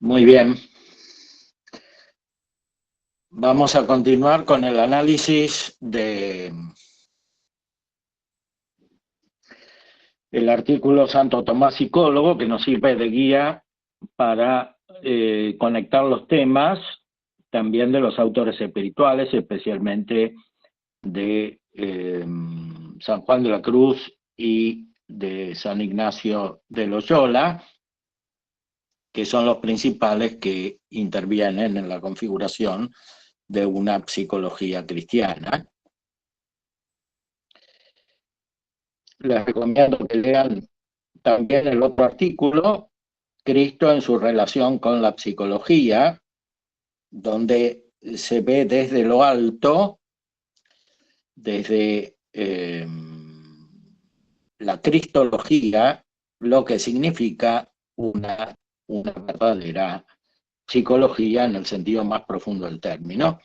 Muy bien. Vamos a continuar con el análisis del artículo Santo Tomás Psicólogo, que nos sirve de guía para conectar los temas también de los autores espirituales, especialmente de San Juan de la Cruz y de San Ignacio de Loyola, que son los principales que intervienen en la configuración de una psicología cristiana. Les recomiendo que lean también el otro artículo, Cristo en su relación con la psicología, donde se ve desde lo alto, desde la cristología, lo que significa una verdadera psicología en el sentido más profundo del término.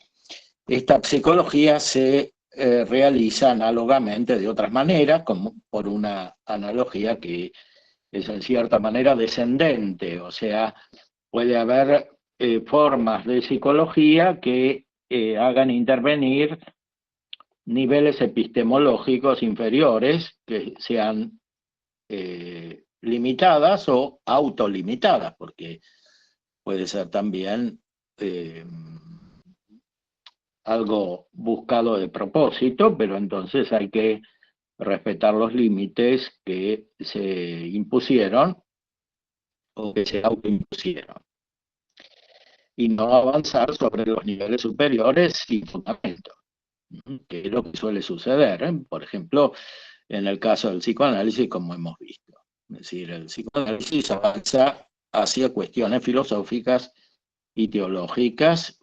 Esta psicología se realiza análogamente de otras maneras, como por una analogía que es en cierta manera descendente, o sea, puede haber formas de psicología que hagan intervenir niveles epistemológicos inferiores que sean limitadas o autolimitadas, porque puede ser también algo buscado de propósito, pero entonces hay que respetar los límites que se impusieron o que se autoimpusieron y no avanzar sobre los niveles superiores sin fundamento, que es lo que suele suceder, por ejemplo, en el caso del psicoanálisis, como hemos visto. Es decir, el psicoanálisis avanza hacia cuestiones filosóficas y teológicas,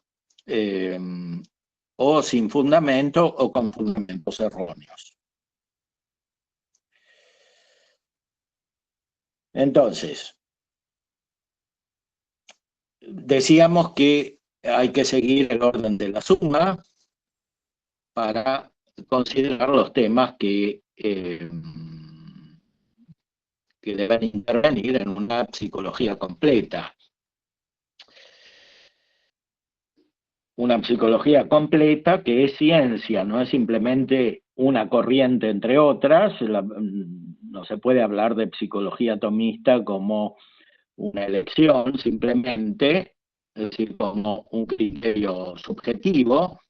o sin fundamento o con fundamentos erróneos. Entonces, decíamos que hay que seguir el orden de la suma para considerar los temas que deben intervenir en una psicología completa. Una psicología completa que es ciencia, no es simplemente una corriente entre otras. No se puede hablar de psicología tomista como una elección simplemente, es decir, como un criterio subjetivo,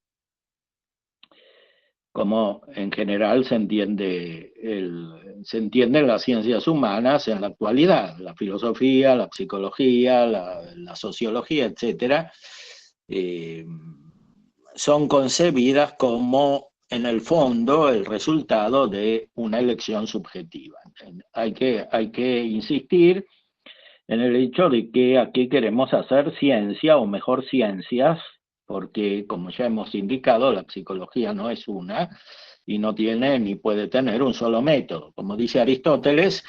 como en general se entienden las ciencias humanas en la actualidad, la filosofía, la psicología, la sociología, etcétera, son concebidas como, en el fondo, el resultado de una elección subjetiva. Hay que insistir en el hecho de que aquí queremos hacer ciencia, o mejor ciencias, porque, como ya hemos indicado, la psicología no es una y no tiene ni puede tener un solo método. Como dice Aristóteles,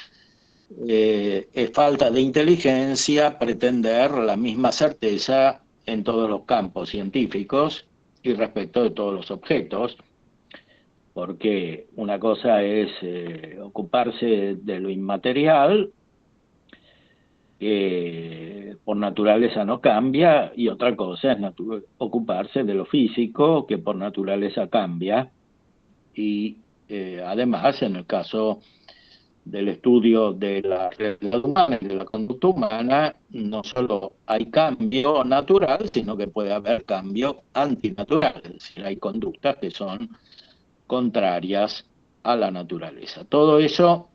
es falta de inteligencia pretender la misma certeza en todos los campos científicos y respecto de todos los objetos, porque una cosa es ocuparse de lo inmaterial, que por naturaleza no cambia, y otra cosa es ocuparse de lo físico, que por naturaleza cambia. Y además, en el caso del estudio de la realidad humana y de la conducta humana, no solo hay cambio natural, sino que puede haber cambio antinatural, es decir, hay conductas que son contrarias a la naturaleza. Todo eso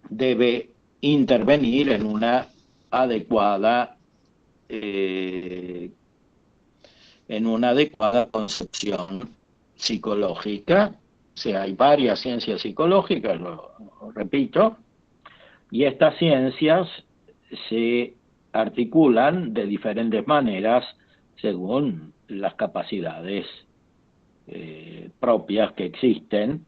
debe intervenir en una adecuada concepción psicológica. O sea, hay varias ciencias psicológicas, lo repito, y estas ciencias se articulan de diferentes maneras según las capacidades propias que existen.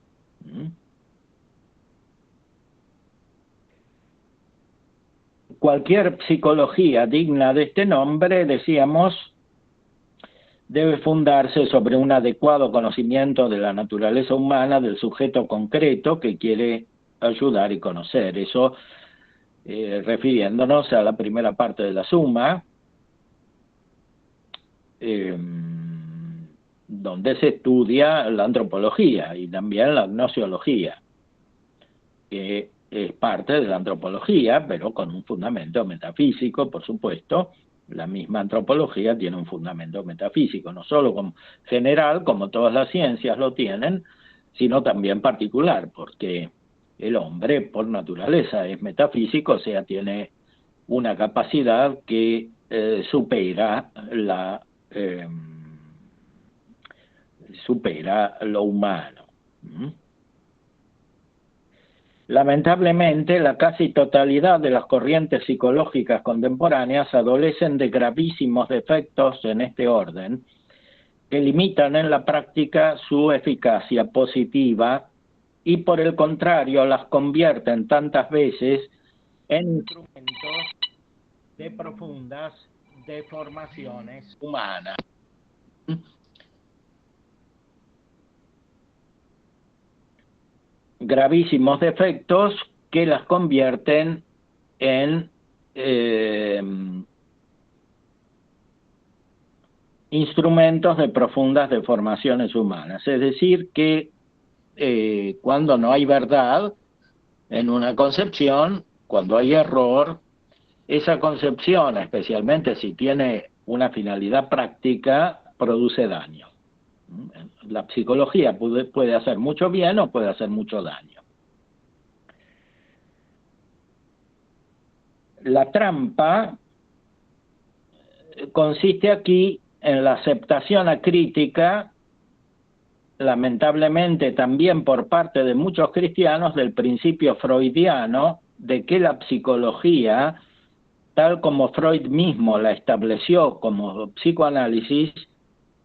Cualquier psicología digna de este nombre, decíamos, debe fundarse sobre un adecuado conocimiento de la naturaleza humana del sujeto concreto que quiere ayudar y conocer. Eso refiriéndonos a la primera parte de la Suma, donde se estudia la antropología y también la gnosiología, que es parte de la antropología, pero con un fundamento metafísico, por supuesto. La misma antropología tiene un fundamento metafísico, no solo como general, como todas las ciencias lo tienen, sino también particular, porque el hombre por naturaleza es metafísico, o sea, tiene una capacidad que supera lo humano. Lamentablemente, la casi totalidad de las corrientes psicológicas contemporáneas adolecen de gravísimos defectos en este orden, que limitan en la práctica su eficacia positiva y, por el contrario, las convierten tantas veces en instrumentos de profundas deformaciones humanas. Gravísimos defectos que las convierten en instrumentos de profundas deformaciones humanas. Es decir, que cuando no hay verdad en una concepción, cuando hay error, esa concepción, especialmente si tiene una finalidad práctica, produce daño. La psicología puede hacer mucho bien o puede hacer mucho daño. La trampa consiste aquí en la aceptación acrítica, lamentablemente también por parte de muchos cristianos, del principio freudiano de que la psicología, tal como Freud mismo la estableció como psicoanálisis,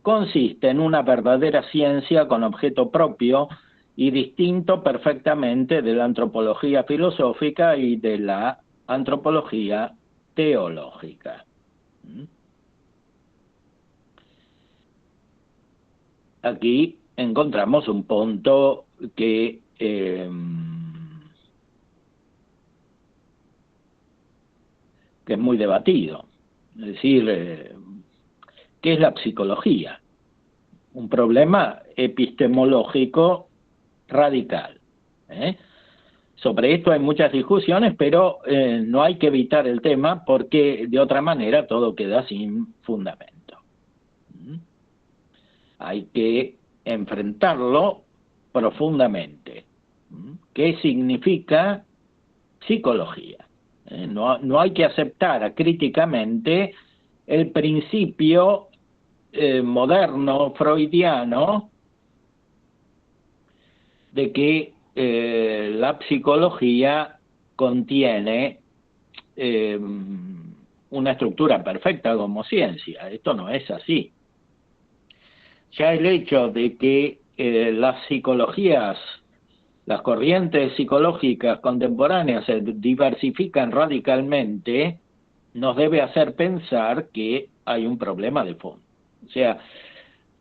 consiste en una verdadera ciencia con objeto propio y distinto perfectamente de la antropología filosófica y de la antropología teológica. Aquí encontramos un punto que es muy debatido. Es decir, ¿qué es la psicología? Un problema epistemológico radical. Sobre esto hay muchas discusiones, pero no hay que evitar el tema porque de otra manera todo queda sin fundamento. Hay que enfrentarlo profundamente. ¿Qué significa psicología? No hay que aceptar acríticamente el principio moderno freudiano de que la psicología contiene una estructura perfecta como ciencia. Esto no es así. Ya el hecho de que las psicologías, las corrientes psicológicas contemporáneas se diversifican radicalmente, nos debe hacer pensar que hay un problema de fondo. O sea,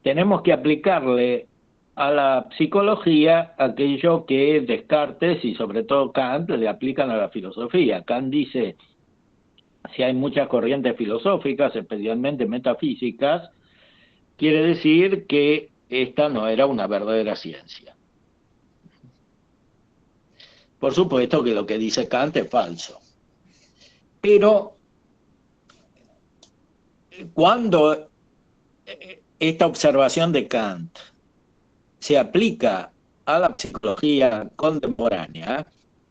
tenemos que aplicarle a la psicología aquello que Descartes y sobre todo Kant le aplican a la filosofía. Kant dice, si hay muchas corrientes filosóficas, especialmente metafísicas, quiere decir que esta no era una verdadera ciencia. Por supuesto que lo que dice Kant es falso. Pero cuando esta observación de Kant se aplica a la psicología contemporánea,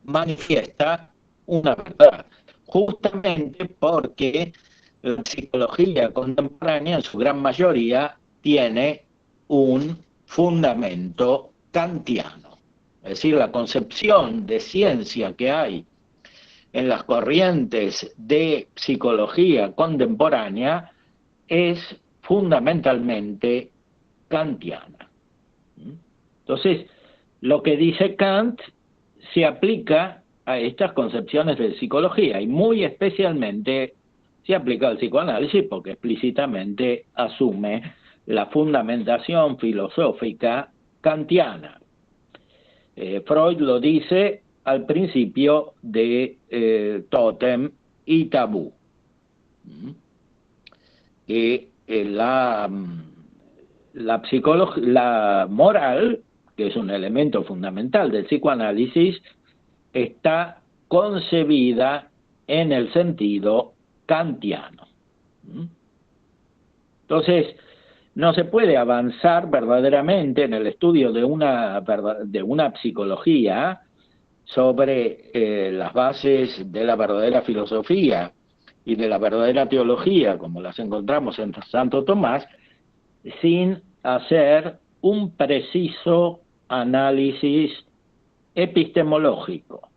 manifiesta una verdad, justamente porque la psicología contemporánea en su gran mayoría tiene un fundamento kantiano. Es decir, la concepción de ciencia que hay en las corrientes de psicología contemporánea es fundamentalmente kantiana. Entonces, lo que dice Kant se aplica a estas concepciones de psicología y muy especialmente se aplica al psicoanálisis porque explícitamente asume la fundamentación filosófica kantiana. Freud lo dice al principio de tótem y tabú. Que la moral, que es un elemento fundamental del psicoanálisis, está concebida en el sentido kantiano. Entonces, no se puede avanzar verdaderamente en el estudio de una psicología sobre las bases de la verdadera filosofía y de la verdadera teología, como las encontramos en Santo Tomás, sin hacer un preciso análisis epistemológico,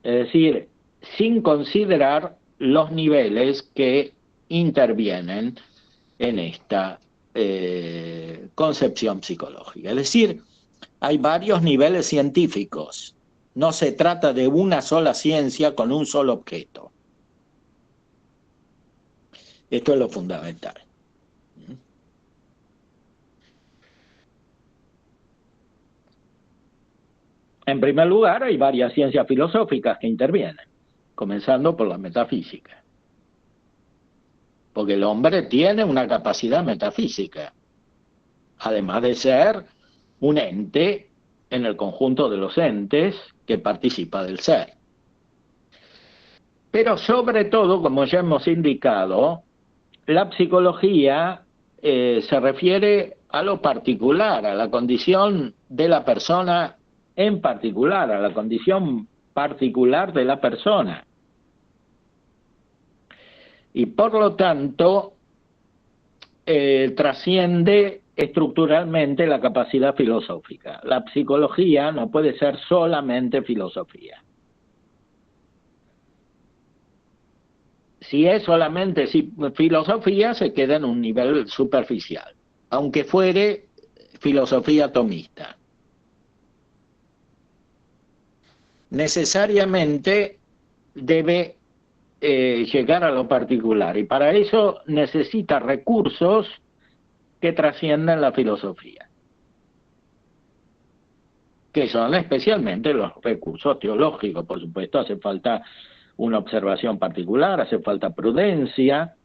es decir, sin considerar los niveles que intervienen en esta concepción psicológica. Es decir, hay varios niveles científicos, no se trata de una sola ciencia con un solo objeto. Esto es lo fundamental. En primer lugar, hay varias ciencias filosóficas que intervienen, comenzando por la metafísica. Porque el hombre tiene una capacidad metafísica, además de ser un ente en el conjunto de los entes que participa del ser. Pero sobre todo, como ya hemos indicado, la psicología se refiere a lo particular, a la condición de la persona en particular, a la condición particular de la persona. Y por lo tanto, trasciende estructuralmente la capacidad filosófica. La psicología no puede ser solamente filosofía. Si es solamente filosofía, se queda en un nivel superficial, aunque fuere filosofía tomista. Necesariamente debe llegar a lo particular, y para eso necesita recursos que trasciendan la filosofía, que son especialmente los recursos teológicos. Por supuesto, hace falta una observación particular, hace falta prudencia,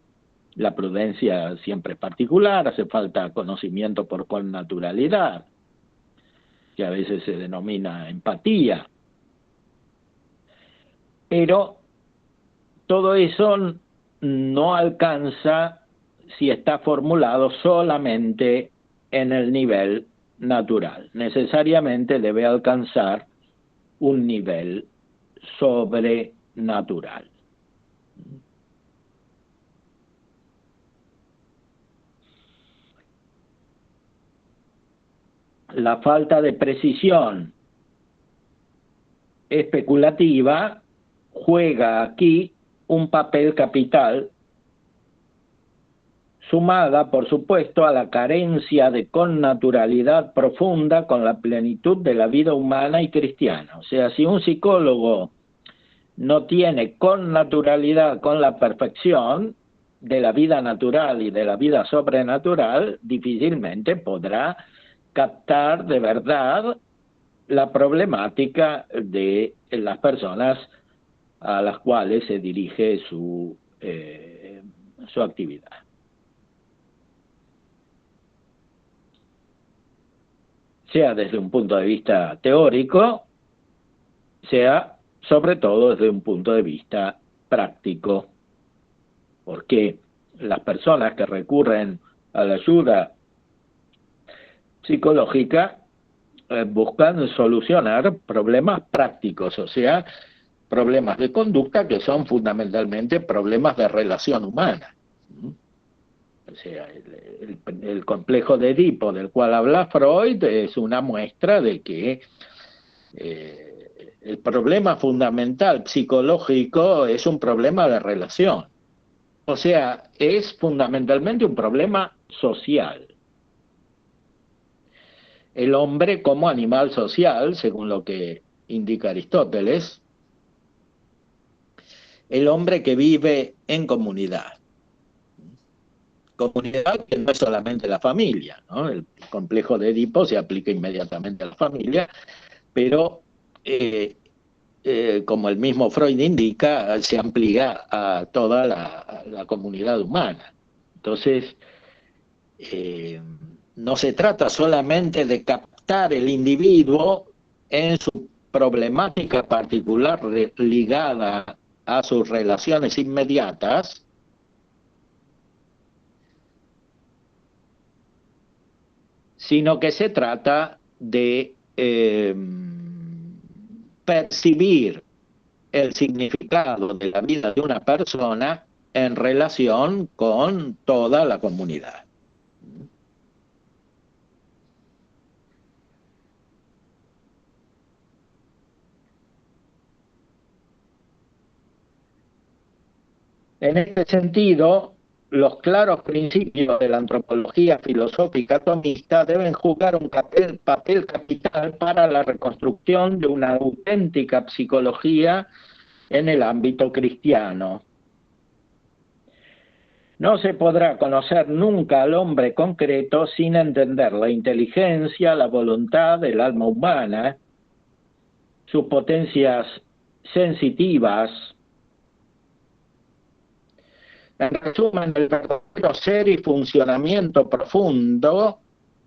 la prudencia siempre es particular, hace falta conocimiento por connaturalidad, que a veces se denomina empatía. Pero todo eso no alcanza si está formulado solamente en el nivel natural. Necesariamente debe alcanzar un nivel sobrenatural. La falta de precisión especulativa juega aquí un papel capital, sumada, por supuesto, a la carencia de connaturalidad profunda con la plenitud de la vida humana y cristiana. O sea, si un psicólogo no tiene connaturalidad con la perfección de la vida natural y de la vida sobrenatural, difícilmente podrá captar de verdad la problemática de las personas a las cuales se dirige su actividad. Sea desde un punto de vista teórico, sea sobre todo desde un punto de vista práctico, porque las personas que recurren a la ayuda psicológica buscan solucionar problemas prácticos, o sea, problemas de conducta que son fundamentalmente problemas de relación humana. O sea, el complejo de Edipo del cual habla Freud es una muestra de que el problema fundamental psicológico es un problema de relación. O sea, es fundamentalmente un problema social. El hombre como animal social, según lo que indica Aristóteles, el hombre que vive en comunidad. Comunidad que no es solamente la familia, ¿no? El complejo de Edipo se aplica inmediatamente a la familia, pero como el mismo Freud indica, se amplía a toda la comunidad humana. Entonces, no se trata solamente de captar el individuo en su problemática particular ligada a sus relaciones inmediatas, sino que se trata de percibir el significado de la vida de una persona en relación con toda la comunidad. En este sentido, los claros principios de la antropología filosófica atomista deben jugar un papel capital para la reconstrucción de una auténtica psicología en el ámbito cristiano. No se podrá conocer nunca al hombre concreto sin entender la inteligencia, la voluntad, el alma humana, sus potencias sensitivas. En resumen, el verdadero ser y funcionamiento profundo,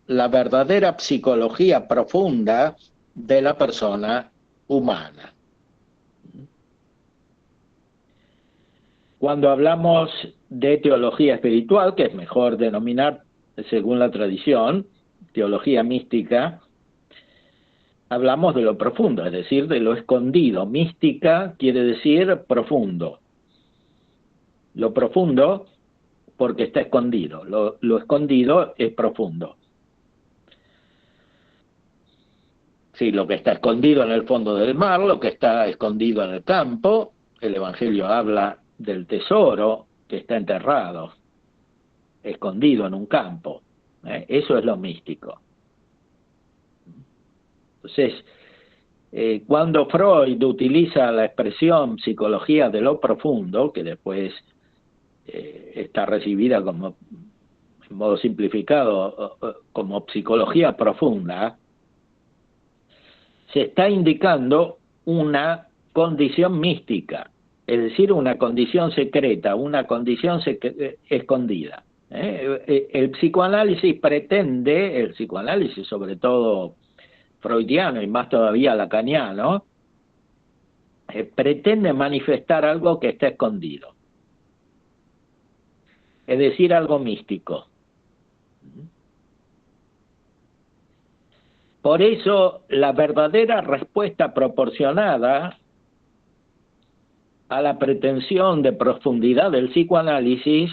la verdadera psicología profunda de la persona humana. Cuando hablamos de teología espiritual, que es mejor denominar, según la tradición, teología mística, hablamos de lo profundo, es decir, de lo escondido. Mística quiere decir profundo. Lo profundo porque está escondido. Lo escondido es profundo. Sí, lo que está escondido en el fondo del mar, lo que está escondido en el campo. El Evangelio habla del tesoro que está enterrado, escondido en un campo. Eso es lo místico. Entonces, cuando Freud utiliza la expresión psicología de lo profundo, que después está recibida como, en modo simplificado, como psicología profunda, se está indicando una condición mística, es decir, una condición secreta, una condición escondida. El psicoanálisis pretende, el psicoanálisis sobre todo freudiano y más todavía lacaniano, pretende manifestar algo que está escondido, es decir, algo místico. Por eso, la verdadera respuesta proporcionada a la pretensión de profundidad del psicoanálisis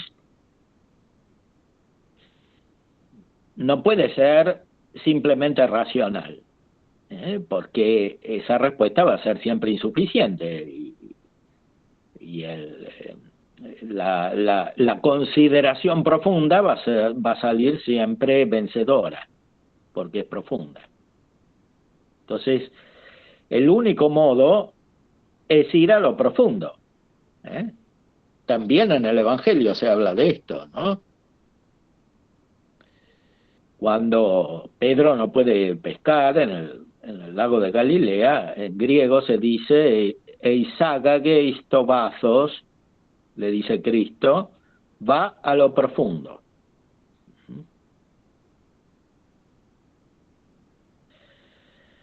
no puede ser simplemente racional, porque esa respuesta va a ser siempre insuficiente y la consideración profunda va a salir siempre vencedora, porque es profunda. Entonces, el único modo es ir a lo profundo. También en el Evangelio se habla de esto, ¿no? Cuando Pedro no puede pescar en el lago de Galilea, en griego se dice eisagage tobazos, le dice Cristo, va a lo profundo.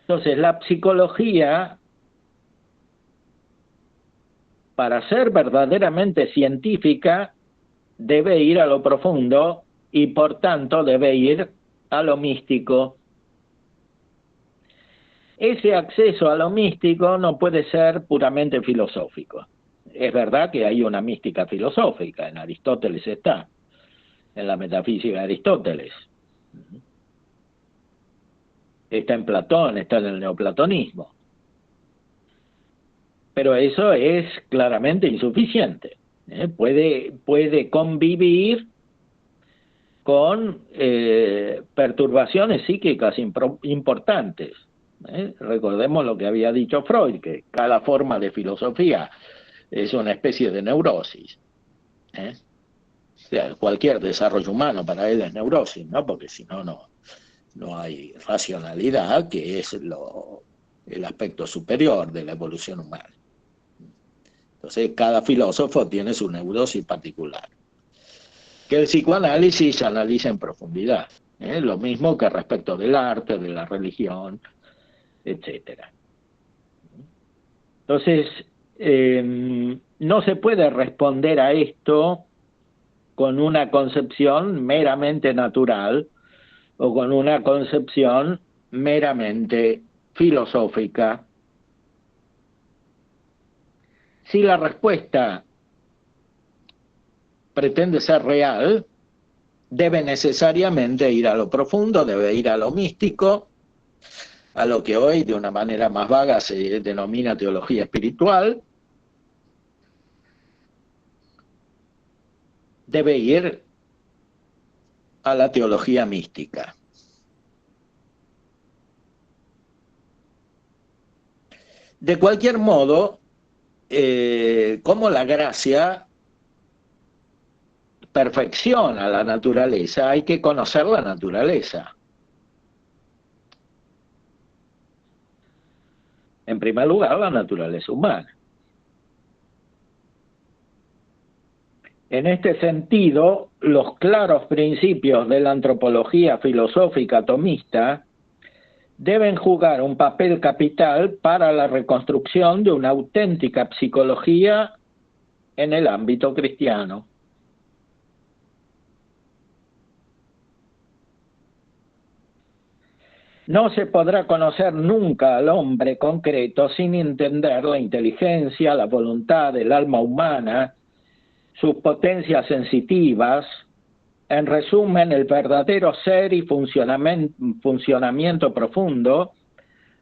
Entonces, la psicología, para ser verdaderamente científica, debe ir a lo profundo y por tanto debe ir a lo místico. Ese acceso a lo místico no puede ser puramente filosófico. Es verdad que hay una mística filosófica, en Aristóteles está, en la metafísica de Aristóteles. Está en Platón, está en el neoplatonismo. Pero eso es claramente insuficiente. Puede convivir con perturbaciones psíquicas importantes. Recordemos lo que había dicho Freud, que cada forma de filosofía es una especie de neurosis. O sea, cualquier desarrollo humano para él es neurosis, ¿no? Porque si no, no hay racionalidad, que es lo el aspecto superior de la evolución humana. Entonces, cada filósofo tiene su neurosis particular, que el psicoanálisis analiza en profundidad, lo mismo que respecto del arte, de la religión, etcétera. Entonces, no se puede responder a esto con una concepción meramente natural o con una concepción meramente filosófica. Si la respuesta pretende ser real, debe necesariamente ir a lo profundo, debe ir a lo místico, a lo que hoy de una manera más vaga se denomina teología espiritual, debe ir a la teología mística. De cualquier modo, como la gracia perfecciona la naturaleza, hay que conocer la naturaleza. En primer lugar, la naturaleza humana. En este sentido, los claros principios de la antropología filosófica tomista deben jugar un papel capital para la reconstrucción de una auténtica psicología en el ámbito cristiano. No se podrá conocer nunca al hombre concreto sin entender la inteligencia, la voluntad, el alma humana, sus potencias sensitivas, en resumen, el verdadero ser y funcionamiento profundo,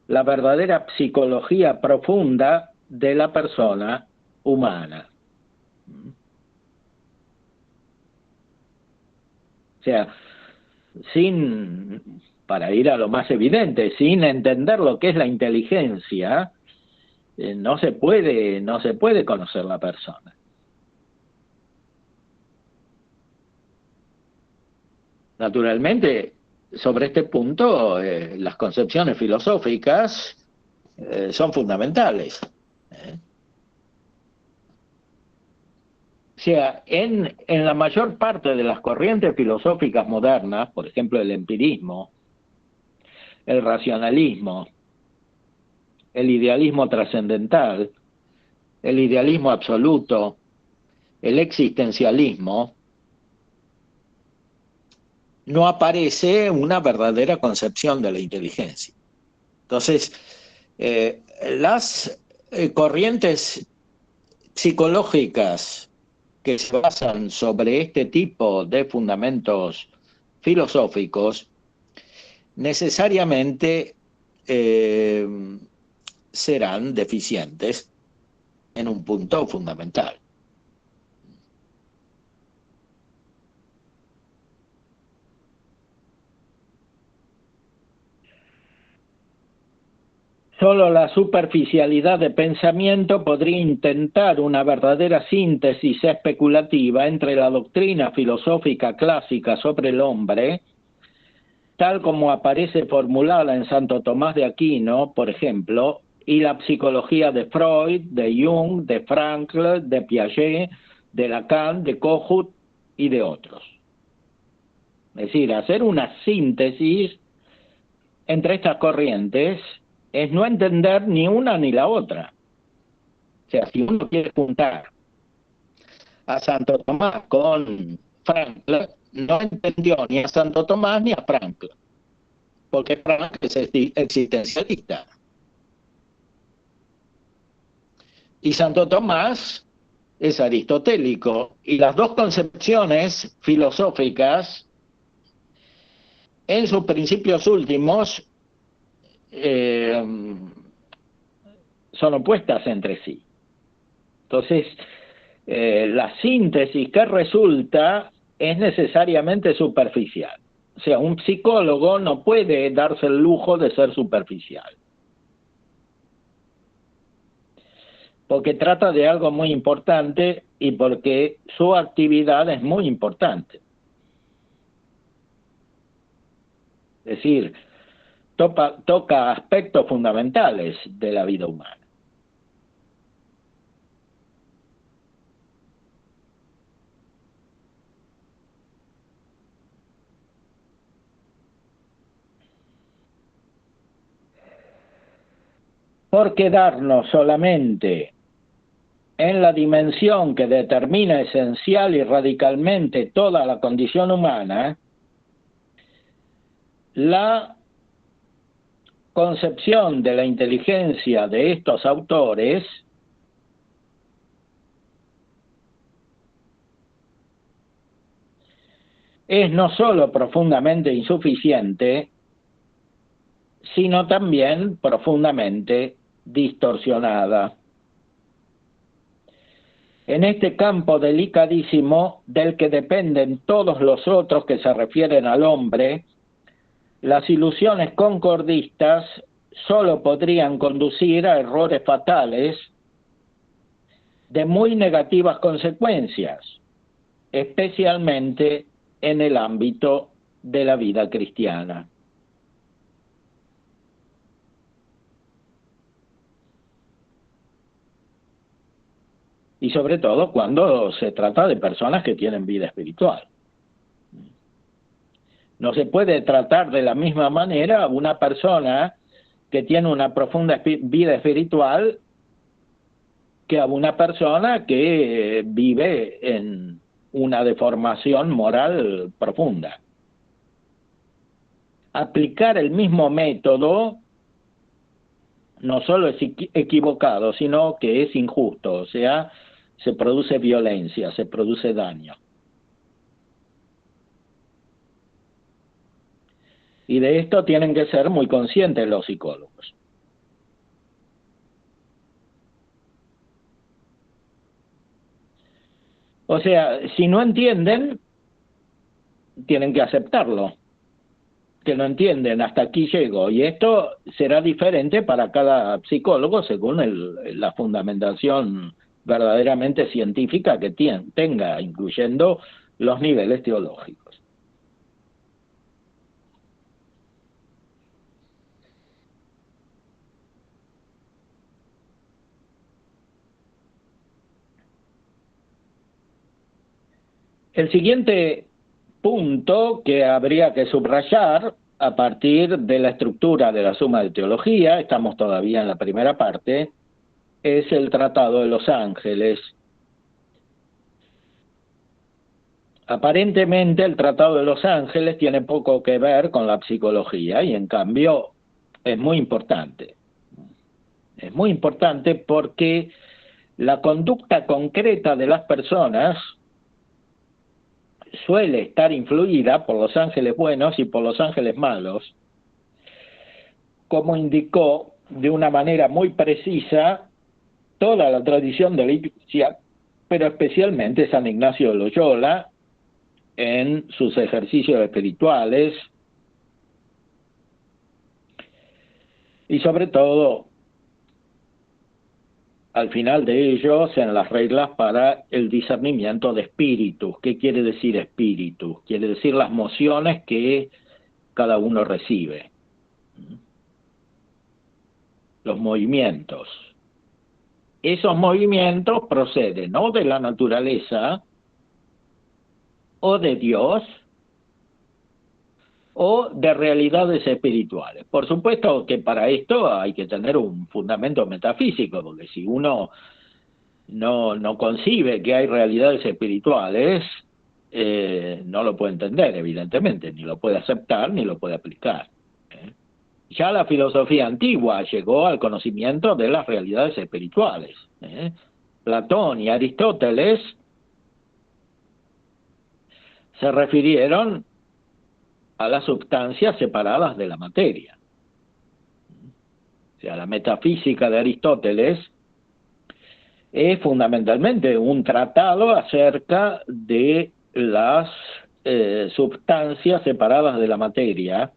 la verdadera psicología profunda de la persona humana. O sea, para ir a lo más evidente, sin entender lo que es la inteligencia, no se puede conocer la persona. Naturalmente, sobre este punto, las concepciones filosóficas son fundamentales. O sea, en la mayor parte de las corrientes filosóficas modernas, por ejemplo, el empirismo, el racionalismo, el idealismo trascendental, el idealismo absoluto, el existencialismo, no aparece una verdadera concepción de la inteligencia. Entonces, las corrientes psicológicas que se basan sobre este tipo de fundamentos filosóficos necesariamente serán deficientes en un punto fundamental. Solo la superficialidad de pensamiento podría intentar una verdadera síntesis especulativa entre la doctrina filosófica clásica sobre el hombre, tal como aparece formulada en Santo Tomás de Aquino, por ejemplo, y la psicología de Freud, de Jung, de Frankl, de Piaget, de Lacan, de Kohut y de otros. Es decir, hacer una síntesis entre estas corrientes es no entender ni una ni la otra. O sea, si uno quiere juntar a Santo Tomás con Frankl, no entendió ni a Santo Tomás ni a Frankl, porque Frankl es existencialista. Y Santo Tomás es aristotélico, y las dos concepciones filosóficas, en sus principios últimos, son opuestas entre sí. Entonces, la síntesis que resulta es necesariamente superficial. O sea, un psicólogo no puede darse el lujo de ser superficial, porque trata de algo muy importante y porque su actividad es muy importante. Es decir, toca aspectos fundamentales de la vida humana. Por quedarnos solamente en la dimensión que determina esencial y radicalmente toda la condición humana, la concepción de la inteligencia de estos autores es no solo profundamente insuficiente, sino también profundamente distorsionada. En este campo delicadísimo del que dependen todos los otros que se refieren al hombre, las ilusiones concordistas solo podrían conducir a errores fatales de muy negativas consecuencias, especialmente en el ámbito de la vida cristiana. Y sobre todo cuando se trata de personas que tienen vida espiritual. No se puede tratar de la misma manera a una persona que tiene una profunda vida espiritual que a una persona que vive en una deformación moral profunda. Aplicar el mismo método no solo es equivocado, sino que es injusto, o sea, se produce violencia, se produce daño. Y de esto tienen que ser muy conscientes los psicólogos. O sea, si no entienden, tienen que aceptarlo. Que no entienden, hasta aquí llego. Y esto será diferente para cada psicólogo según la fundamentación verdaderamente científica que tenga, incluyendo los niveles teológicos. El siguiente punto que habría que subrayar a partir de la estructura de la Suma de Teología, estamos todavía en la primera parte, es el Tratado de los Ángeles. Aparentemente el Tratado de los Ángeles tiene poco que ver con la psicología y en cambio es muy importante. Es muy importante porque la conducta concreta de las personas suele estar influida por los ángeles buenos y por los ángeles malos, como indicó de una manera muy precisa toda la tradición de la Iglesia, pero especialmente San Ignacio de Loyola en sus ejercicios espirituales y sobre todo al final de ellos en las reglas para el discernimiento de espíritus. ¿Qué quiere decir espíritus? Quiere decir las mociones que cada uno recibe, los movimientos. Esos movimientos proceden o de la naturaleza o de Dios o de realidades espirituales. Por supuesto que para esto hay que tener un fundamento metafísico, porque si uno no concibe que hay realidades espirituales, no lo puede entender, evidentemente, ni lo puede aceptar ni lo puede aplicar. Ya la filosofía antigua llegó al conocimiento de las realidades espirituales. Platón y Aristóteles se refirieron a las sustancias separadas de la materia. O sea, la metafísica de Aristóteles es fundamentalmente un tratado acerca de las sustancias separadas de la materia,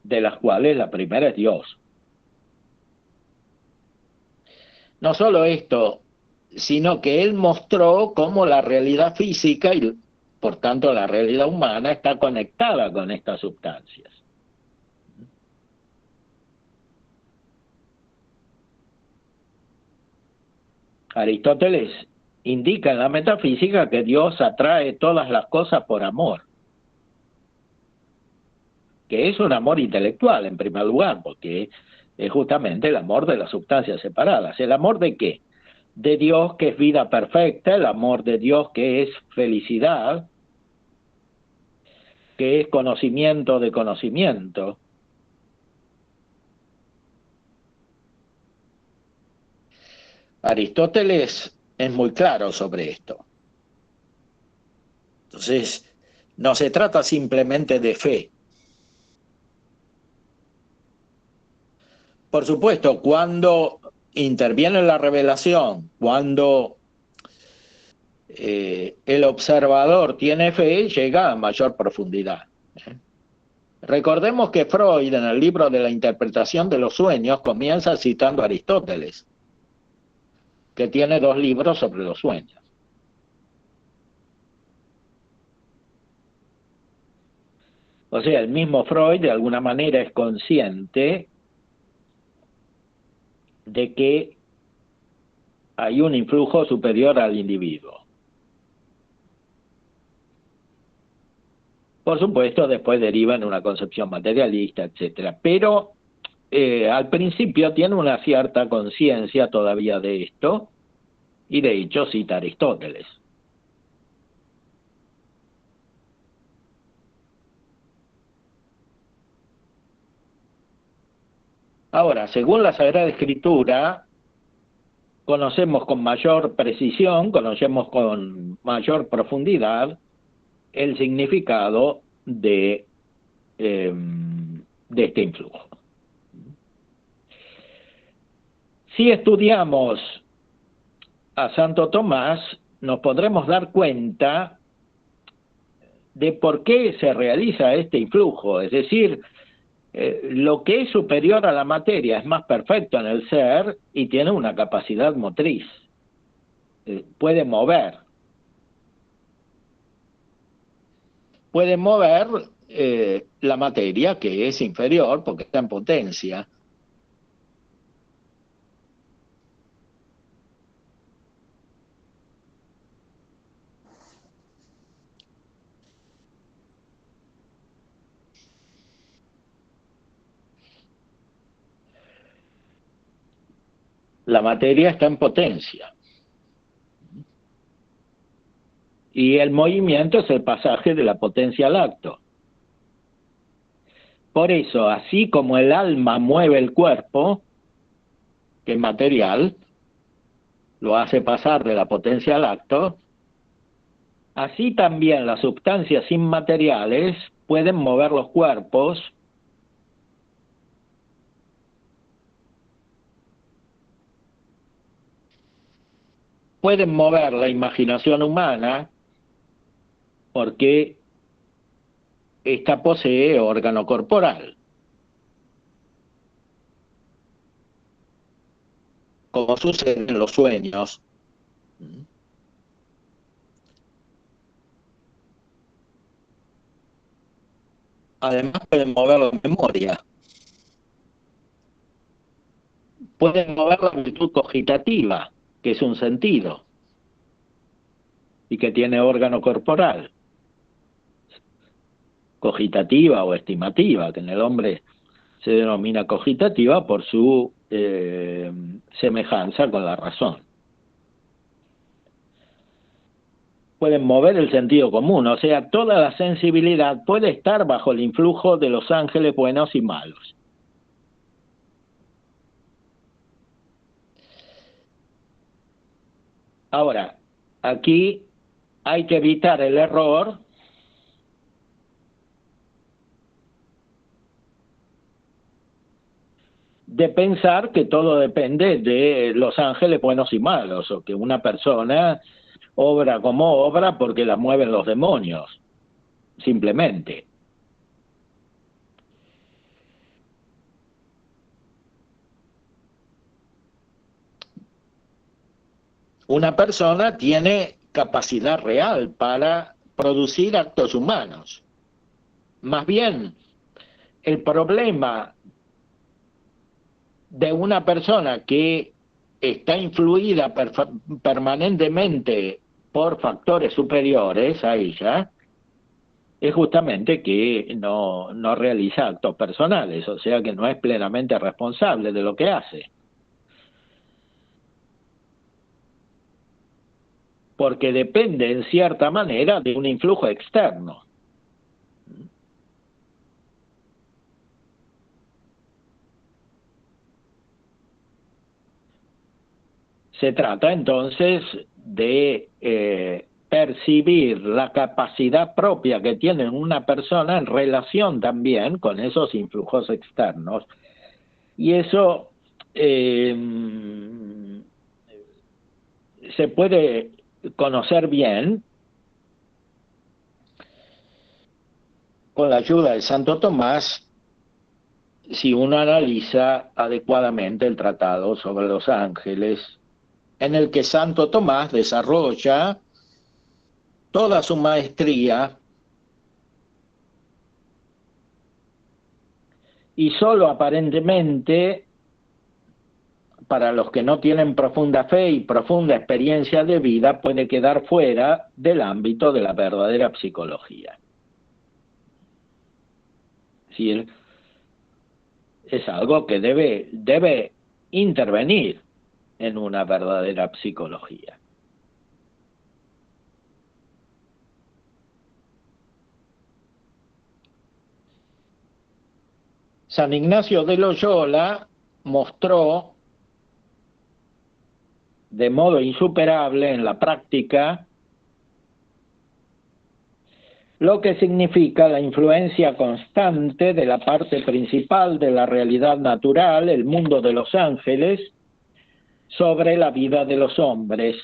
de las cuales la primera es Dios. No solo esto, sino que él mostró cómo la realidad física, y por tanto la realidad humana está conectada con estas sustancias. Aristóteles indica en la metafísica que Dios atrae todas las cosas por amor, que es un amor intelectual en primer lugar, porque es justamente el amor de las sustancias separadas. ¿El amor de qué? De Dios, que es vida perfecta, el amor de Dios, que es felicidad, que es conocimiento de conocimiento. Aristóteles es muy claro sobre esto. Entonces, no se trata simplemente de fe. Por supuesto, cuando interviene la revelación, cuando el observador tiene fe, llega a mayor profundidad. Recordemos que Freud, en el libro de la interpretación de los sueños, comienza citando a Aristóteles, que tiene 2 libros sobre los sueños. O sea, el mismo Freud de alguna manera es consciente de que hay un influjo superior al individuo. Por supuesto, después deriva en una concepción materialista, etcétera. Pero al principio tiene una cierta conciencia todavía de esto, y de hecho cita a Aristóteles. Ahora, según la Sagrada Escritura, conocemos con mayor precisión, conocemos con mayor profundidad el significado de este influjo. Si estudiamos a Santo Tomás, nos podremos dar cuenta de por qué se realiza este influjo, es decir, lo que es superior a la materia es más perfecto en el ser y tiene una capacidad motriz, puede mover la materia, que es inferior porque está en potencia. La materia está en potencia. Y el movimiento es el pasaje de la potencia al acto. Por eso, así como el alma mueve el cuerpo, que es material, lo hace pasar de la potencia al acto, así también las sustancias inmateriales pueden mover los cuerpos, pueden mover la imaginación humana, porque ésta posee órgano corporal, como sucede en los sueños. Además pueden mover la memoria, pueden mover la virtud cogitativa, que es un sentido, y que tiene órgano corporal, cogitativa o estimativa, que en el hombre se denomina cogitativa por su semejanza con la razón. Pueden mover el sentido común, o sea, toda la sensibilidad puede estar bajo el influjo de los ángeles buenos y malos. Ahora, aquí hay que evitar el error de pensar que todo depende de los ángeles buenos y malos, o que una persona obra como obra porque la mueven los demonios, simplemente. Una persona tiene capacidad real para producir actos humanos. Más bien, el problema de una persona que está influida permanentemente por factores superiores a ella es justamente que no realiza actos personales, o sea que no es plenamente responsable de lo que hace. Porque depende en cierta manera de un influjo externo. Se trata entonces de percibir la capacidad propia que tiene una persona en relación también con esos influjos externos. Y eso se puede conocer bien con la ayuda de Santo Tomás si uno analiza adecuadamente el Tratado sobre los Ángeles, en el que Santo Tomás desarrolla toda su maestría y solo aparentemente, para los que no tienen profunda fe y profunda experiencia de vida, puede quedar fuera del ámbito de la verdadera psicología. Es decir, es algo que debe intervenir en una verdadera psicología. San Ignacio de Loyola mostró de modo insuperable en la práctica lo que significa la influencia constante de la parte principal de la realidad natural, el mundo de los ángeles, sobre la vida de los hombres.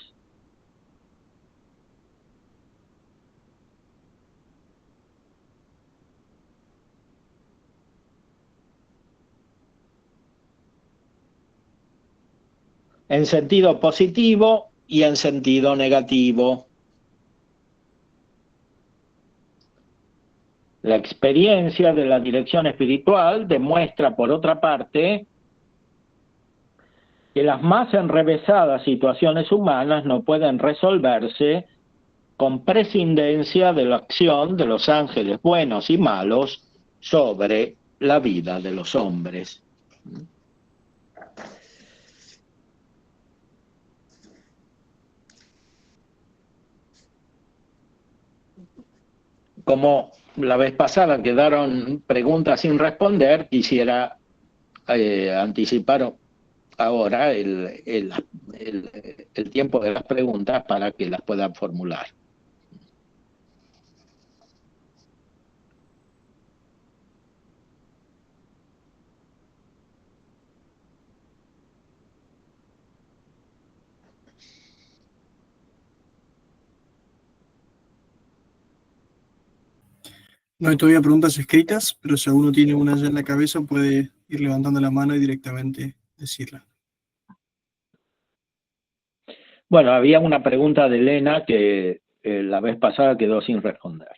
En sentido positivo y en sentido negativo. La experiencia de la dirección espiritual demuestra, por otra parte, que las más enrevesadas situaciones humanas no pueden resolverse con prescindencia de la acción de los ángeles buenos y malos sobre la vida de los hombres. Como la vez pasada quedaron preguntas sin responder, quisiera anticipar ahora el tiempo de las preguntas para que las puedan formular. No hay todavía preguntas escritas, pero si alguno tiene una ya en la cabeza puede ir levantando la mano y directamente decirla. Bueno, había una pregunta de Elena que la vez pasada quedó sin responder.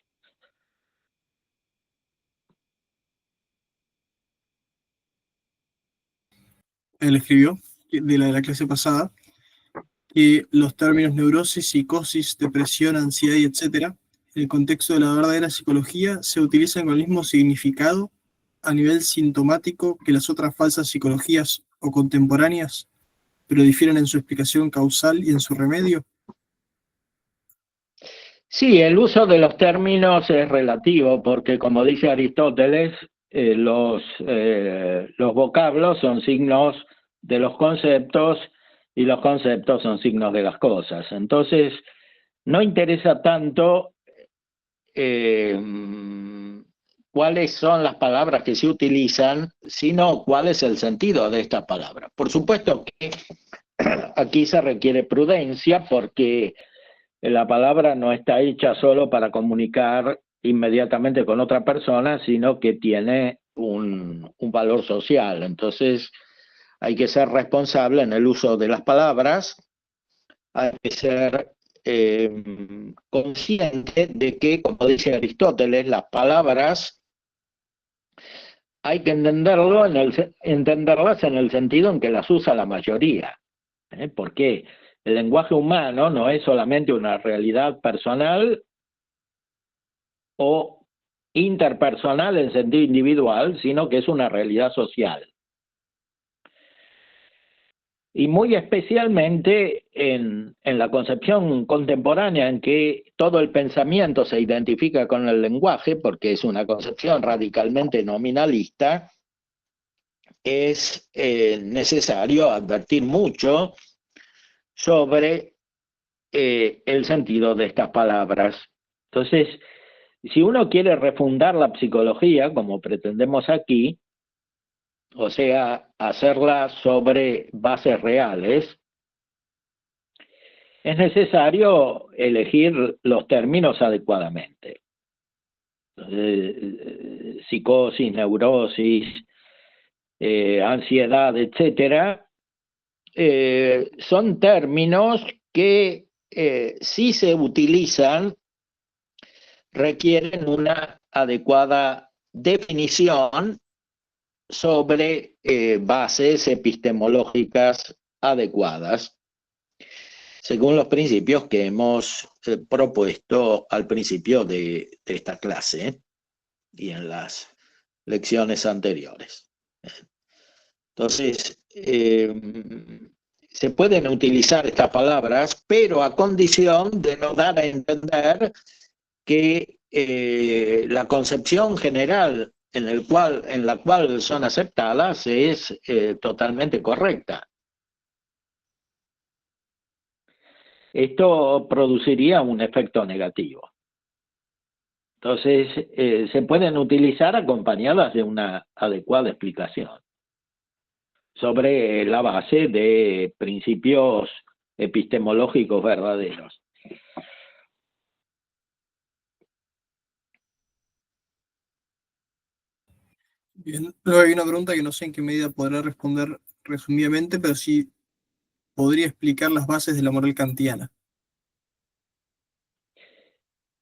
Él escribió, de la clase pasada, que los términos neurosis, psicosis, depresión, ansiedad y etcétera, en el contexto de la verdadera psicología, se utilizan con el mismo significado a nivel sintomático que las otras falsas psicologías o contemporáneas, pero difieren en su explicación causal y en su remedio. Sí, el uso de los términos es relativo porque, como dice Aristóteles, los vocablos son signos de los conceptos y los conceptos son signos de las cosas. Entonces, no interesa tanto cuáles son las palabras que se utilizan, sino cuál es el sentido de estas palabras. Por supuesto que aquí se requiere prudencia porque la palabra no está hecha solo para comunicar inmediatamente con otra persona, sino que tiene un valor social. Entonces, hay que ser responsable en el uso de las palabras, hay que ser consciente de que, como dice Aristóteles, las palabras hay que entenderlas en el sentido en que las usa la mayoría. Porque el lenguaje humano no es solamente una realidad personal o interpersonal en sentido individual, sino que es una realidad social. Y muy especialmente en la concepción contemporánea en que todo el pensamiento se identifica con el lenguaje, porque es una concepción radicalmente nominalista, es necesario advertir mucho sobre el sentido de estas palabras. Entonces, si uno quiere refundar la psicología, como pretendemos aquí, o sea, hacerla sobre bases reales, es necesario elegir los términos adecuadamente. Psicosis, neurosis, ansiedad, etcétera, son términos que si se utilizan requieren una adecuada definición sobre bases epistemológicas adecuadas, según los principios que hemos propuesto al principio de esta clase y en las lecciones anteriores. Entonces, se pueden utilizar estas palabras, pero a condición de no dar a entender que la concepción general en la cual son aceptadas es totalmente correcta. Esto produciría un efecto negativo. Entonces, se pueden utilizar acompañadas de una adecuada explicación sobre la base de principios epistemológicos verdaderos. Bien, luego hay una pregunta que no sé en qué medida podrá responder resumidamente, pero sí podría explicar las bases de la moral kantiana.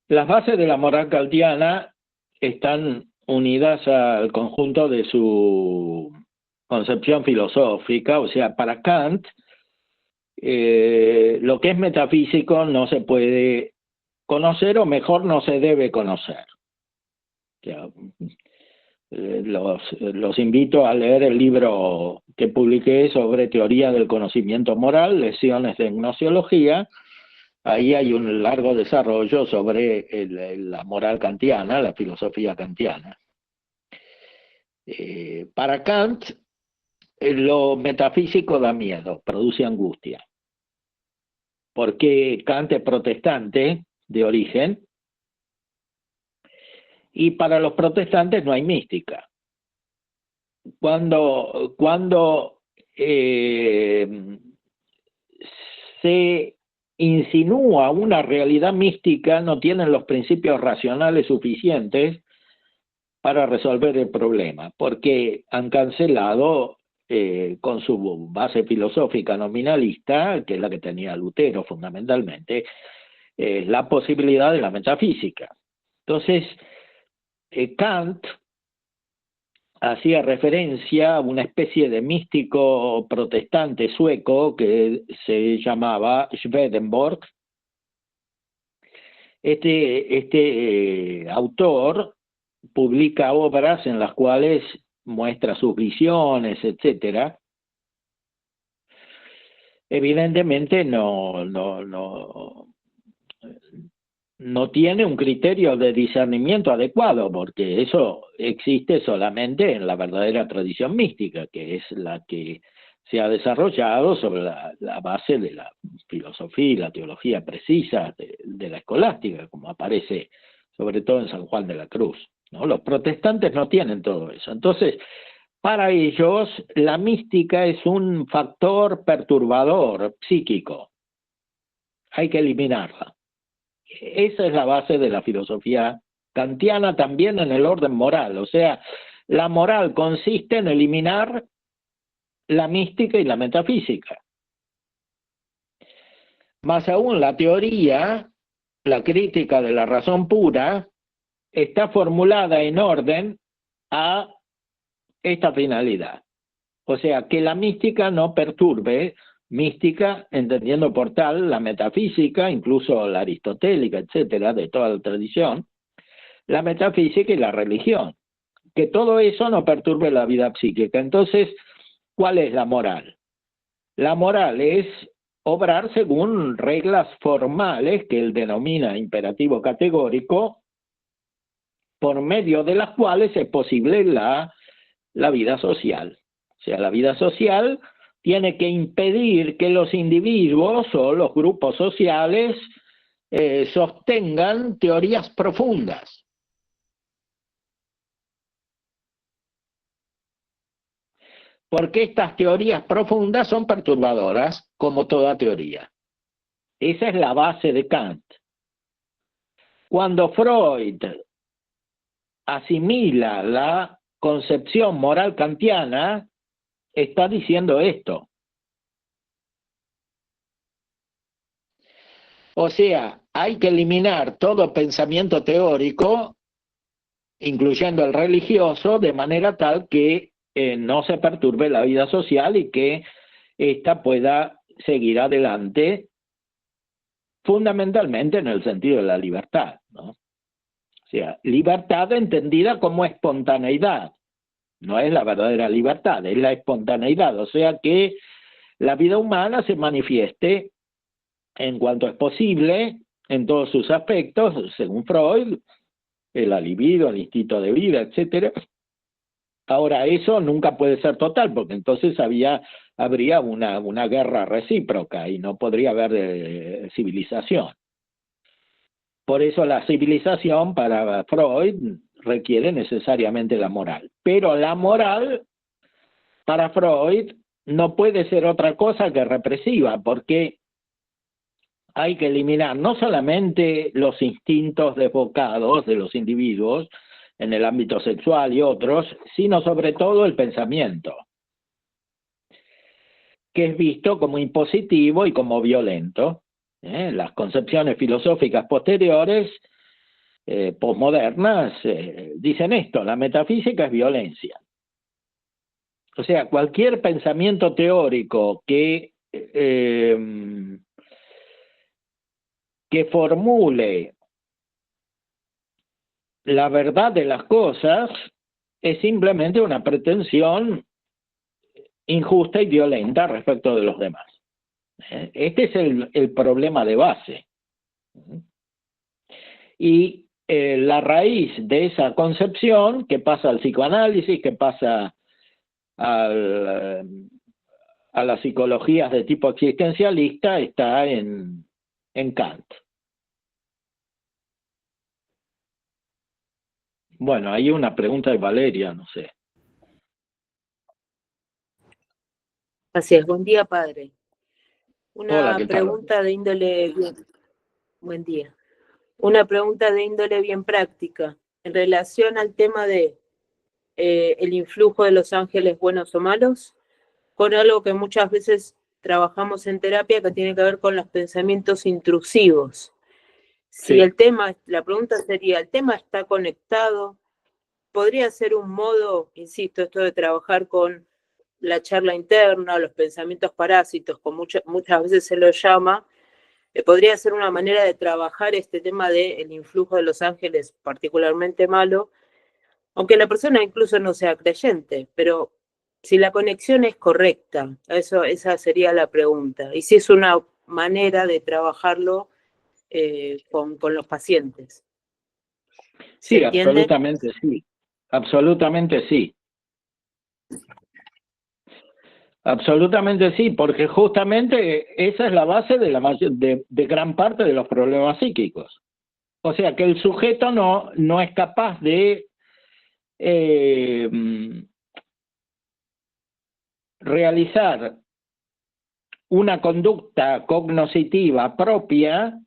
Las bases de la moral kantiana están unidas al conjunto de su concepción filosófica, o sea, para Kant, lo que es metafísico no se puede conocer, o mejor, no se debe conocer. O sea, los invito a leer el libro que publiqué sobre teoría del conocimiento moral, lecciones de gnoseología. Ahí hay un largo desarrollo sobre la moral kantiana, la filosofía kantiana. Para Kant, lo metafísico da miedo, produce angustia, porque Kant es protestante de origen, y para los protestantes no hay mística. Cuando se insinúa una realidad mística, no tienen los principios racionales suficientes para resolver el problema, porque han cancelado con su base filosófica nominalista, que es la que tenía Lutero fundamentalmente, la posibilidad de la metafísica. Entonces, Kant hacía referencia a una especie de místico protestante sueco que se llamaba Swedenborg. Este autor publica obras en las cuales muestra sus visiones, etcétera. Evidentemente no tiene un criterio de discernimiento adecuado, porque eso existe solamente en la verdadera tradición mística, que es la que se ha desarrollado sobre la base de la filosofía y la teología precisa de la escolástica, como aparece sobre todo en San Juan de la Cruz, ¿no? Los protestantes no tienen todo eso. Entonces, para ellos, la mística es un factor perturbador psíquico. Hay que eliminarla. Esa es la base de la filosofía kantiana, también en el orden moral. O sea, la moral consiste en eliminar la mística y la metafísica. Más aún, la teoría, la crítica de la razón pura, está formulada en orden a esta finalidad. O sea, que la mística no perturbe, mística entendiendo por tal la metafísica, incluso la aristotélica, etcétera, de toda la tradición, la metafísica y la religión. Que todo eso no perturbe la vida psíquica. Entonces, ¿cuál es la moral? La moral es obrar según reglas formales que él denomina imperativo categórico, por medio de las cuales es posible la vida social. O sea, la vida social tiene que impedir que los individuos o los grupos sociales sostengan teorías profundas. Porque estas teorías profundas son perturbadoras, como toda teoría. Esa es la base de Kant. Cuando Freud asimila la concepción moral kantiana, está diciendo esto. O sea, hay que eliminar todo pensamiento teórico, incluyendo el religioso, de manera tal que no se perturbe la vida social y que ésta pueda seguir adelante, fundamentalmente en el sentido de la libertad, ¿no? O sea, libertad entendida como espontaneidad. No es la verdadera libertad, es la espontaneidad. O sea, que la vida humana se manifieste en cuanto es posible, en todos sus aspectos, según Freud, el libido, el instinto de vida, etcétera. Ahora, eso nunca puede ser total, porque entonces habría una guerra recíproca y no podría haber civilización. Por eso la civilización para Freud requiere necesariamente la moral. Pero la moral para Freud no puede ser otra cosa que represiva, porque hay que eliminar no solamente los instintos desbocados de los individuos en el ámbito sexual y otros, sino sobre todo el pensamiento, que es visto como impositivo y como violento. Las concepciones filosóficas posteriores, posmodernas, dicen esto: la metafísica es violencia. O sea, cualquier pensamiento teórico que formule la verdad de las cosas es simplemente una pretensión injusta y violenta respecto de los demás. Este es el problema de base. Y la raíz de esa concepción, que pasa al psicoanálisis, que pasa a las psicologías de tipo existencialista, está en Kant. Bueno, hay una pregunta de Valeria, no sé. Así es, buen día, padre. Hola, ¿qué tal? Pregunta de índole bien. Buen día. Una pregunta de índole bien práctica en relación al tema de el influjo de los ángeles buenos o malos, con algo que muchas veces trabajamos en terapia que tiene que ver con los pensamientos intrusivos. Si Sí. La pregunta sería, ¿el tema está conectado? ¿Podría ser un modo, insisto, esto de trabajar con la charla interna, los pensamientos parásitos, como muchas veces se lo llama, podría ser una manera de trabajar este tema del influjo de los ángeles particularmente malo, aunque la persona incluso no sea creyente, pero si la conexión es correcta, esa sería la pregunta, y si es una manera de trabajarlo con los pacientes. Sí, absolutamente sí. Absolutamente sí. Absolutamente sí, porque justamente esa es la base de gran parte de los problemas psíquicos. O sea, que el sujeto no es capaz de realizar una conducta cognoscitiva propia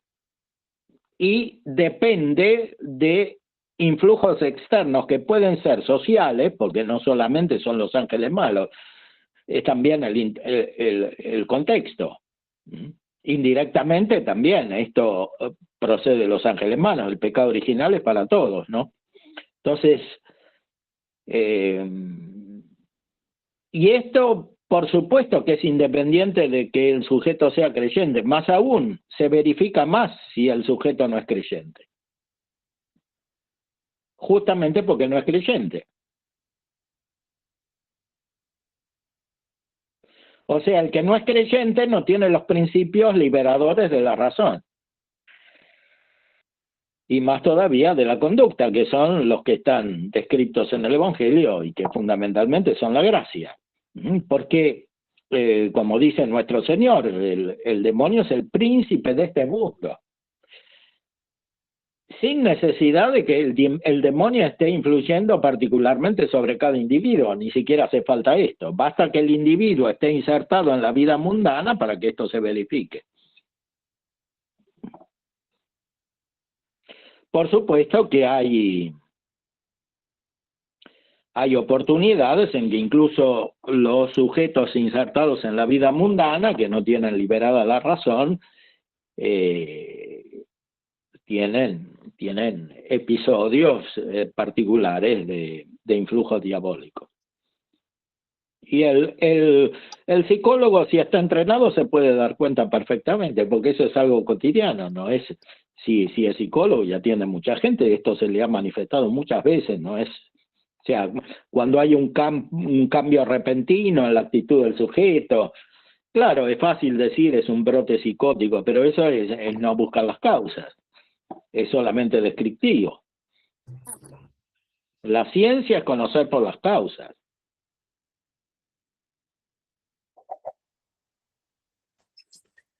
y depende de influjos externos que pueden ser sociales, porque no solamente son los ángeles malos, es también el contexto. indirectamente también esto procede de los ángeles malos, el pecado original es para todos, ¿no? Entonces, y esto, por supuesto que es independiente de que el sujeto sea creyente, más aún, se verifica más si el sujeto no es creyente. Justamente porque no es creyente. O sea, el que no es creyente no tiene los principios liberadores de la razón. Y más todavía de la conducta, que son los que están descritos en el Evangelio y que fundamentalmente son la gracia. Porque, como dice nuestro Señor, el demonio es el príncipe de este mundo. Sin necesidad de que el demonio esté influyendo particularmente sobre cada individuo, ni siquiera hace falta esto. Basta que el individuo esté insertado en la vida mundana para que esto se verifique. Por supuesto que hay oportunidades en que incluso los sujetos insertados en la vida mundana, que no tienen liberada la razón, tienen episodios particulares de influjo diabólico. Y el psicólogo, si está entrenado, se puede dar cuenta perfectamente, porque eso es algo cotidiano, no es... Si es psicólogo y atiende mucha gente, esto se le ha manifestado muchas veces, no es... O sea, cuando hay un cambio repentino en la actitud del sujeto, claro, es fácil decir es un brote psicótico, pero eso es no buscar las causas, es solamente descriptivo. La ciencia es conocer por las causas.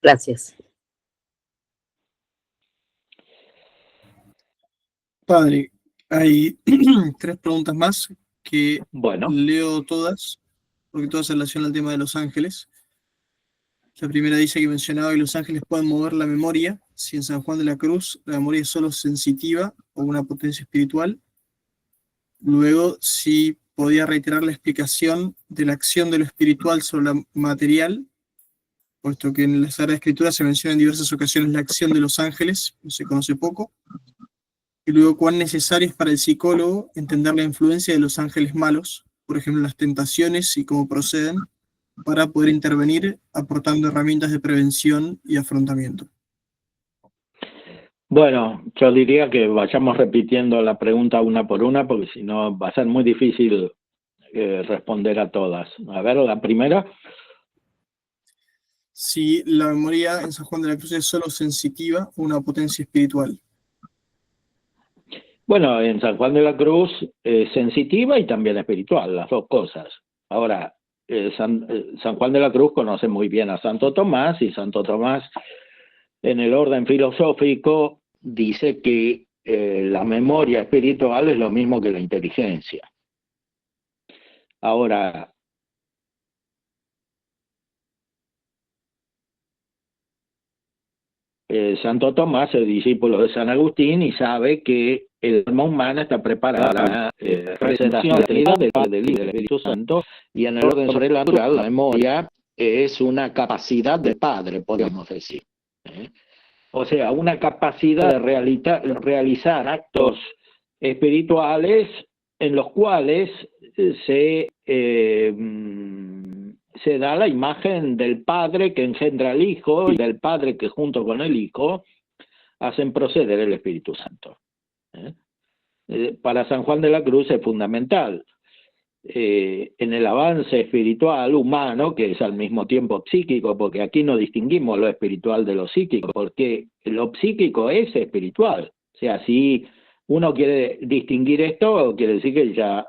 Gracias. Padre, hay 3 preguntas más que Bueno, leo todas, porque todas en relación al tema de los ángeles. La primera dice que mencionaba que los ángeles pueden mover la memoria, si en San Juan de la Cruz la memoria es solo sensitiva o una potencia espiritual. Luego, si podía reiterar la explicación de la acción de lo espiritual sobre lo material, puesto que en la Sagrada Escritura se menciona en diversas ocasiones la acción de los ángeles, se conoce poco. Y luego, cuán necesario es para el psicólogo entender la influencia de los ángeles malos, por ejemplo, las tentaciones y cómo proceden, para poder intervenir aportando herramientas de prevención y afrontamiento. bueno, yo diría que vayamos repitiendo la pregunta una por una, porque si no va a ser muy difícil responder a todas. A ver, la primera. Si la memoria en San Juan de la Cruz es solo sensitiva o una potencia espiritual. Bueno, en San Juan de la Cruz es sensitiva y también espiritual, las dos cosas. Ahora, San Juan de la Cruz conoce muy bien a Santo Tomás, y Santo Tomás en el orden filosófico dice que la memoria espiritual es lo mismo que la inteligencia. Ahora, Santo Tomás es discípulo de San Agustín y sabe que el alma humana está preparada para la recepción del Espíritu Santo, y en el orden sobrenatural la memoria es una capacidad de padre, podríamos decir. O sea, una capacidad de realizar actos espirituales en los cuales se da la imagen del Padre que engendra al Hijo y del Padre que junto con el Hijo hacen proceder el Espíritu Santo. Para San Juan de la Cruz es fundamental. En el avance espiritual humano, que es al mismo tiempo psíquico, porque aquí no distinguimos lo espiritual de lo psíquico, porque lo psíquico es espiritual. O sea, si uno quiere distinguir esto, quiere decir que ya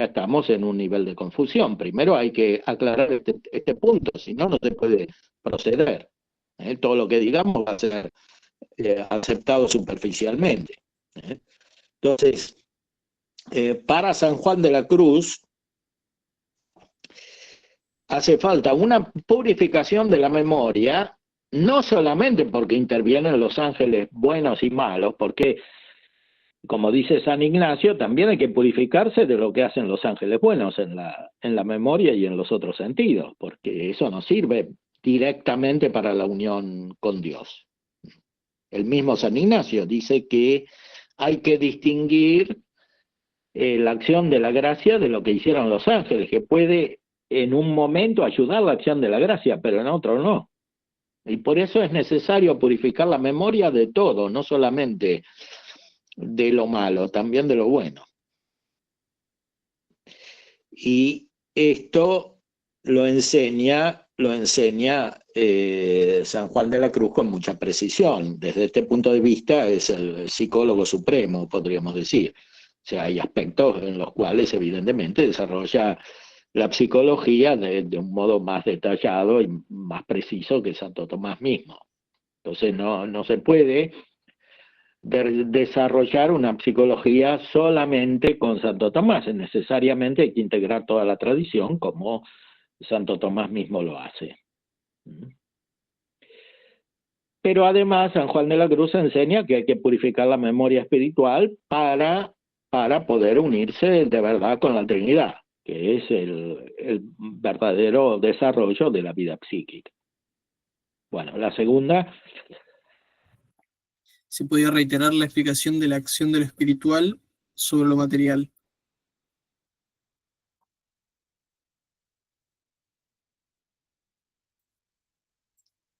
estamos en un nivel de confusión. Primero hay que aclarar este punto, si no, no se puede proceder. Todo lo que digamos va a ser aceptado superficialmente. Entonces, para San Juan de la Cruz hace falta una purificación de la memoria, no solamente porque intervienen los ángeles buenos y malos, porque, como dice San Ignacio, también hay que purificarse de lo que hacen los ángeles buenos en la memoria y en los otros sentidos, porque eso no sirve directamente para la unión con Dios. El mismo San Ignacio dice que hay que distinguir la acción de la gracia de lo que hicieron los ángeles, que puede en un momento ayudar la acción de la gracia, pero en otro no. Y por eso es necesario purificar la memoria de todo, no solamente de lo malo, también de lo bueno. Y esto lo enseña San Juan de la Cruz con mucha precisión. Desde este punto de vista es el psicólogo supremo, podríamos decir. O sea, hay aspectos en los cuales evidentemente desarrolla la psicología de un modo más detallado y más preciso que Santo Tomás mismo. Entonces no se puede desarrollar una psicología solamente con Santo Tomás. Necesariamente hay que integrar toda la tradición como Santo Tomás mismo lo hace. Pero además San Juan de la Cruz enseña que hay que purificar la memoria espiritual para poder unirse de verdad con la Trinidad, que es el verdadero desarrollo de la vida psíquica. Bueno, la segunda. ¿Se podía reiterar la explicación de la acción de lo espiritual sobre lo material?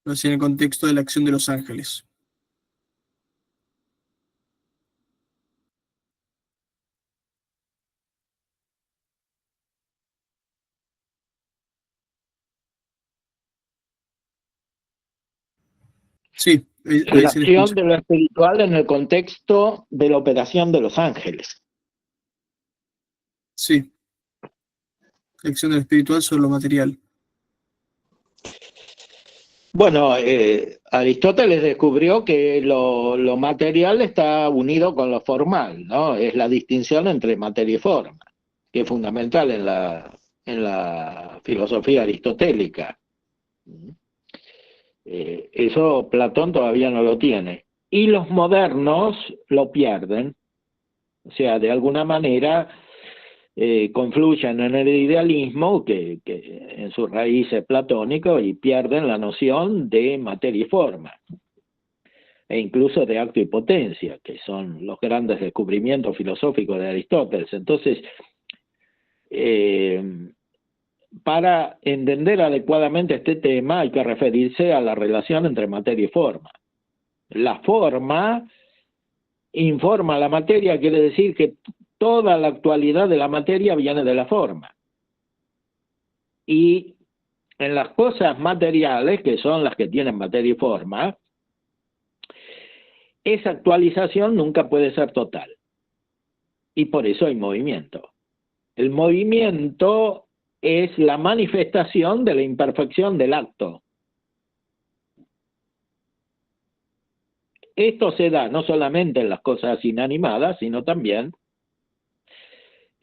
No sé, en el contexto de la acción de los ángeles. Sí, La acción de lo espiritual en el contexto de la operación de los ángeles. Sí. La acción de lo espiritual sobre lo material. Bueno, Aristóteles descubrió que lo material está unido con lo formal, ¿no? Es la distinción entre materia y forma, que es fundamental en la filosofía aristotélica. Eso Platón todavía no lo tiene. Y los modernos lo pierden. O sea, de alguna manera confluyen en el idealismo, que en su raíz es platónico, y pierden la noción de materia y forma, e incluso de acto y potencia, que son los grandes descubrimientos filosóficos de Aristóteles. Entonces, para entender adecuadamente este tema hay que referirse a la relación entre materia y forma. La forma informa a la materia, quiere decir que toda la actualidad de la materia viene de la forma. Y en las cosas materiales, que son las que tienen materia y forma, esa actualización nunca puede ser total. Y por eso hay movimiento. El movimiento es la manifestación de la imperfección del acto. Esto se da no solamente en las cosas inanimadas, sino también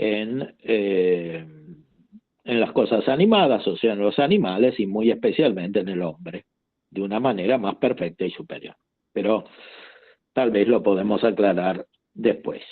en las cosas animadas, o sea, en los animales y muy especialmente en el hombre, de una manera más perfecta y superior. Pero tal vez lo podemos aclarar después.